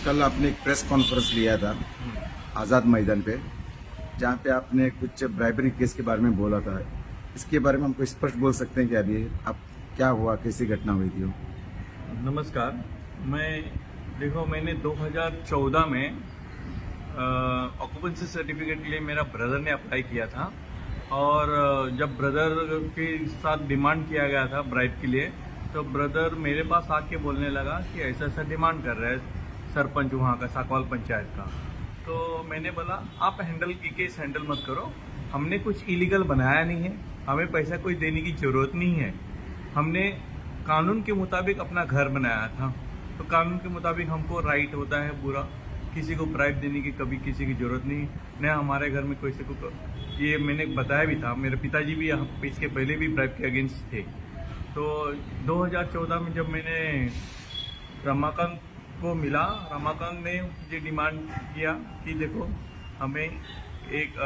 कल आपने एक प्रेस कॉन्फ्रेंस लिया था आज़ाद मैदान पे, जहाँ पे आपने कुछ ब्राइबरी केस के बारे में बोला था। इसके बारे में हमको स्पष्ट बोल सकते हैं कि अभी अब क्या हुआ, कैसी घटना हुई थी? नमस्कार। मैंने 2014 में ऑक्यूपेंसी सर्टिफिकेट के लिए मेरा ब्रदर ने अप्लाई किया था, और जब ब्रदर के साथ डिमांड किया गया था ब्राइब के लिए, तो ब्रदर मेरे पास आके बोलने लगा कि ऐसा ऐसा डिमांड कर रहा है सरपंच वहाँ का, साकवाल पंचायत का। तो मैंने बोला आप केस हैंडल मत करो, हमने कुछ इलीगल बनाया नहीं है, हमें पैसा कोई देने की जरूरत नहीं है। हमने कानून के मुताबिक अपना घर बनाया था, तो कानून के मुताबिक हमको राइट होता है पूरा, किसी को ब्राइब देने की कभी किसी की जरूरत नहीं। न हमारे घर में कोई से को, ये मैंने बताया भी था, मेरे पिताजी भी इसके पहले भी ब्राइब के अगेंस्ट थे। तो 2014 में जब मैंने रमाकांत को मिला, रमाकांत ने मुझे डिमांड किया कि देखो हमें एक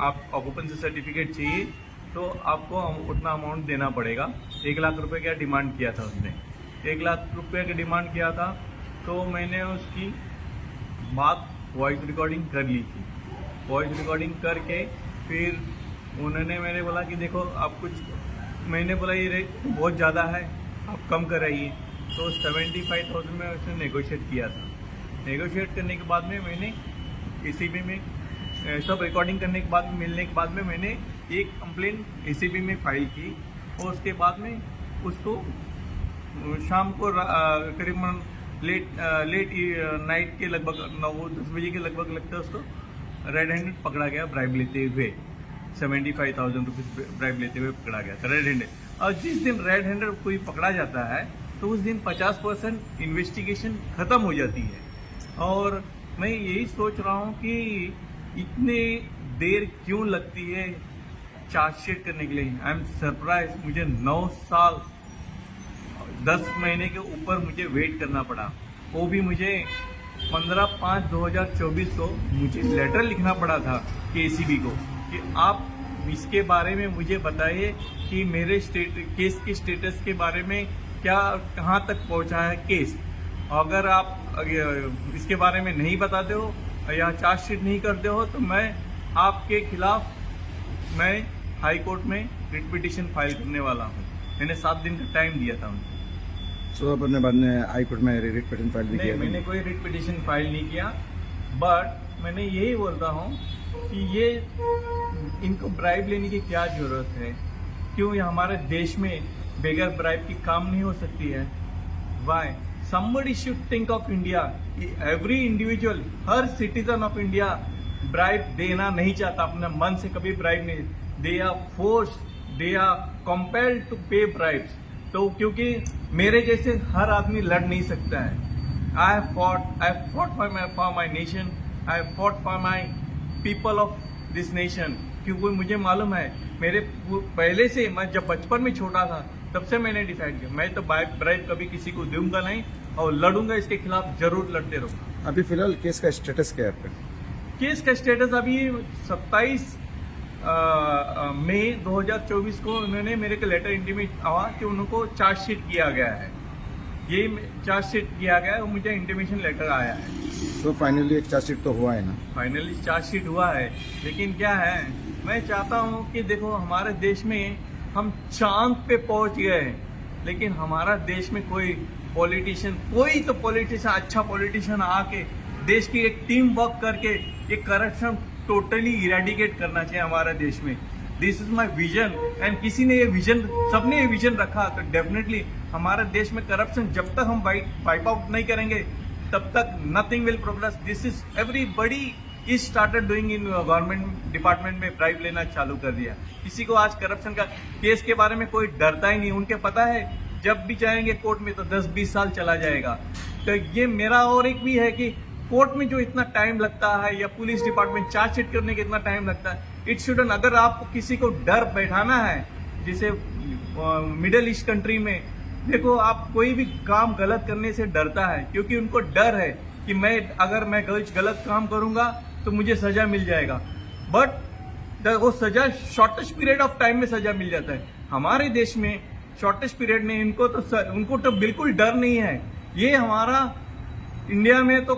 आप ऑक्यूपेंसी सर्टिफिकेट चाहिए, तो आपको उतना अमाउंट देना पड़ेगा। 1 लाख रुपए का डिमांड किया था उसने, 1 लाख रुपए का डिमांड किया था। तो मैंने उसकी बात वॉइस रिकॉर्डिंग कर ली थी। वॉइस रिकॉर्डिंग करके फिर उन्होंने मैंने बोला कि देखो आप कुछ, मैंने बोला ये रेट बहुत ज़्यादा है, आप कम कराइए। तो 75,000 में उसने नेगोशिएट किया था। नेगोशिएट करने के बाद में मैंने एसीबी में सब रिकॉर्डिंग करने के बाद, मिलने के बाद में मैंने एक कंप्लेंट एसीबी में फाइल की, और उसके बाद में उसको शाम को करीबन लेट नाइट के लगभग 9-10 बजे के लगभग लगता है उसको रेड हैंडेड पकड़ा गया, ब्राइब लेते हुए 75,000 रुपीज़ ब्राइब लेते हुए पकड़ा गया था रेड हैंडेड। और जिस दिन रेड हैंडेड कोई पकड़ा जाता है तो उस दिन 50% इन्वेस्टिगेशन खत्म हो जाती है। और मैं यही सोच रहा हूँ कि इतने देर क्यों लगती है चार्जशीट करने के लिए। आई एम सरप्राइज, मुझे 9 साल 10 महीने के ऊपर मुझे वेट करना पड़ा। वो भी मुझे 15/5/2024 को मुझे लेटर लिखना पड़ा था केसीबी को कि आप इसके बारे में मुझे बताइए कि मेरे केस के स्टेटस के बारे में क्या, कहाँ तक पहुँचा है केस। अगर आप इसके बारे में नहीं बताते हो या चार्जशीट नहीं करते हो तो मैं आपके खिलाफ हाई कोर्ट में रिट पिटीशन फाइल करने वाला हूँ। मैंने 7 दिन का टाइम दिया था उनको। तो अपने बाद में हाई कोर्ट में रिट पिटीशन फाइल भी किया? मैंने कोई रिट पिटीशन फाइल नहीं किया, बट मैंने यही बोलता हूँ कि ये इनको ब्राइब लेने की क्या जरूरत है? क्यों ये हमारे देश में बगैर ब्राइब की काम नहीं हो सकती है? Why somebody should think of India, every individual, हर सिटीजन ऑफ इंडिया ब्राइब देना नहीं चाहता, अपने मन से कभी ब्राइब नहीं। They are force, they are compelled to pay bribes. तो क्योंकि मेरे जैसे हर आदमी लड़ नहीं सकता है। I fought for my nation, I fought for my people of this nation. क्योंकि मुझे मालूम है, मेरे पहले से, मैं जब बचपन में छोटा था तब से मैंने डिसाइड किया मैं तो ब्राइब कभी किसी को दूंगा नहीं, और लड़ूंगा, इसके खिलाफ जरूर लड़ते रहूंगा। अभी फिलहाल केस का स्टेटस क्या है? केस का स्टेटस अभी 27 मई 2024 को उन्होंने मेरे को लेटर इंटीमेट आवा कि उनको चार्जशीट किया गया है। ये चार्जशीट किया गया है और मुझे इंटीमेशन लेटर आया है। तो फाइनली एक चार्जशीट तो हुआ है ना? फाइनली चार्जशीट हुआ है, लेकिन क्या है, मैं चाहता हूँ कि देखो हमारे देश में हम चांद पे पहुंच गए हैं, लेकिन हमारा देश में कोई तो पॉलिटिशियन अच्छा पॉलिटिशियन आके देश की एक टीम वर्क करके ये करप्शन टोटली इरेडिकेट करना चाहिए हमारे देश में। This is my vision, and किसी ने ये विजन, सबने ये विजन रखा, तो डेफिनेटली हमारे देश में करप्शन जब तक हम वाइप आउट नहीं करेंगे तब तक nothing will progress. This is everybody is started doing in government department में ब्राइब लेना चालू कर दिया। किसी को आज करप्शन का केस के बारे में कोई डरता ही नहीं। उनके पता है जब भी जाएंगे कोर्ट में तो 10-20 साल चला जाएगा। तो ये मेरा और एक भी है कि कोर्ट में जो इतना टाइम लगता है या पुलिस डिपार्टमेंट चार्जशीट करने के इतना टाइम लगता है, इट शुडन, अगर आपको किसी को डर बैठाना है, जैसे मिडिल ईस्ट कंट्री में देखो, आप कोई भी काम गलत करने से डरता है क्योंकि उनको डर है कि अगर मैं गलत काम करूंगा तो मुझे सजा मिल जाएगा। बट वो सजा शॉर्टेस्ट पीरियड ऑफ टाइम में सजा मिल जाता है। हमारे देश में शॉर्टेस्ट पीरियड में उनको तो बिल्कुल डर नहीं है। ये हमारा इंडिया में तो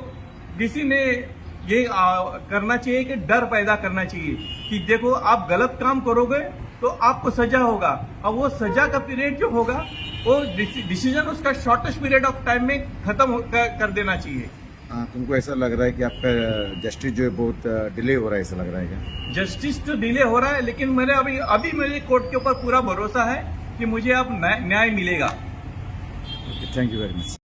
डीसी ने ये करना चाहिए कि डर पैदा करना चाहिए कि देखो आप गलत काम करोगे तो आपको सजा होगा, और वो सजा का पीरियड जो होगा वो डिसीजन उसका शॉर्टेस्ट पीरियड ऑफ टाइम में खत्म कर देना चाहिए। तुमको ऐसा लग रहा है कि आपका जस्टिस जो है बहुत डिले हो रहा है, ऐसा लग रहा है क्या? जस्टिस तो डिले हो रहा है, लेकिन मेरे अभी मेरे कोर्ट के ऊपर पूरा भरोसा है कि मुझे अब न्याय मिलेगा। Thank you very much.